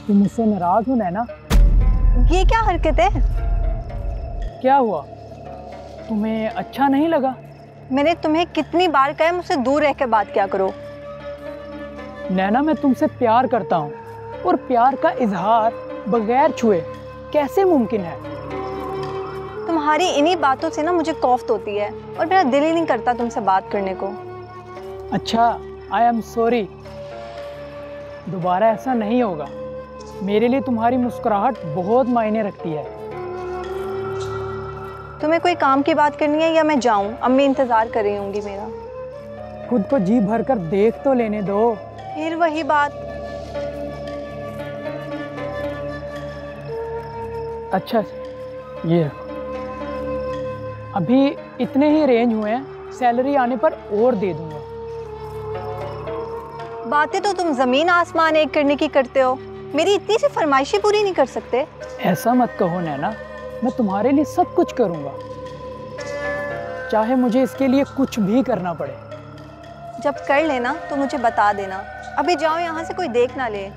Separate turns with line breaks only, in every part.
तुम मुझसे नाराज हो नैना?
ये क्या हरकत है?
क्या हुआ, तुम्हें अच्छा नहीं लगा?
मैंने तुम्हें कितनी बार कहा है मुझसे दूर रह के बात क्या करो।
नैना, मैं तुमसे प्यार करता हूँ और प्यार का इजहार बगैर छुए कैसे मुमकिन है?
तुम्हारी इन्हीं बातों से ना मुझे कौफ्त होती है और मेरा दिल ही नहीं करता तुमसे बात करने को।
अच्छा, आई एम सॉरी। दोबारा ऐसा नहीं होगा। मेरे लिए तुम्हारी मुस्कुराहट बहुत मायने रखती है।
तुम्हें कोई काम की बात करनी है या मैं जाऊं? अम्मी इंतजार कर रही होंगी मेरा।
खुद को जी भर कर देख तो लेने दो।
फिर वही बात।
अच्छा, ये रखो। अभी इतने ही रेंज हुए हैं, सैलरी आने पर और दे दूंगा।
बातें तो तुम जमीन आसमान एक करने की करते हो, मेरी इतनी सी फरमाइशें पूरी नहीं कर सकते?
ऐसा मत कहो नैना, मैं तुम्हारे लिए सब कुछ करूंगा, चाहे मुझे इसके लिए कुछ भी करना पड़े।
जब कर लेना तो मुझे बता देना। अभी जाओ यहाँ से, कोई देख ना ले।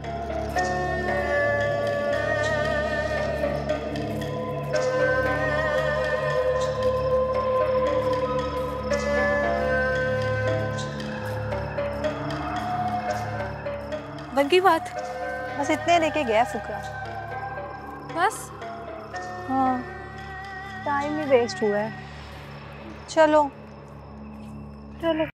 बन गई बात?
बस इतने लेके गया फुकरा।
बस?
हाँ, टाइम ही वेस्ट हुआ है। चलो चलो।